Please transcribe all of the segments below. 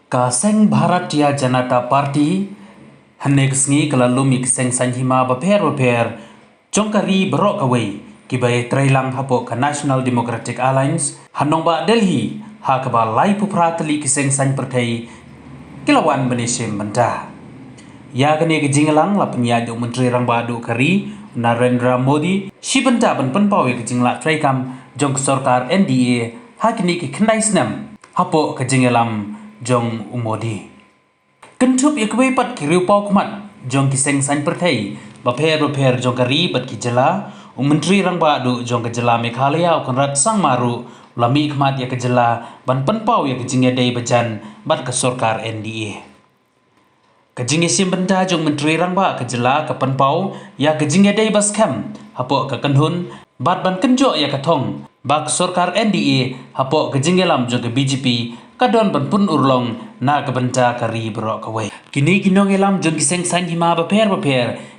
Kaseng Bharatiya Janata Party hanek sngi kalalumi kiseng sanhima baper jongkari berok kawai kibai trailang hapo ka National Democratic Alliance hanong ba Delhi ha ka ba lai pupratali kiseng san pertai kilawan benesim benda ya kene ke jinglang la penyajo menteri rang badu kari Narendra Modi si benda ban penpawe ke jingla traikam jong sarkar NDA ha kini ke knai snam hapo ke jinglam jong umodi kentup yakwe pat kiriu pau kmat jong kiseng san pertai baper jong kari bat ki jela menteri rang badu jong ke jela Meghalaya konrat sang maru lami kmat ya ke jela ban penpau ya ke jinge dei bajan bat ke sarkar NDA ke jinge sim benda jong menteri rang ba ke jela ke penpau ya ke jinge dei bas kam hapo ke kenhun bat ban kenjo ya ke thong bak sarkar NDA hapo ke jinge lam jong ke BJP kadon ban pun urlong na ke benda kari berok kawai kini kinong elam jong kiseng san hima baper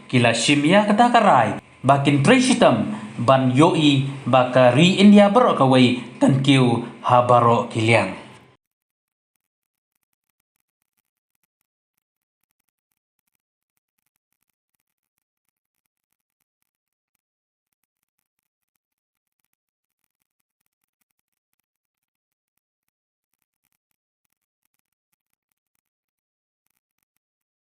kila shimya kata karai bakin treshitam ban yoi bakari India berok kawai kan kiu ha barok kiliang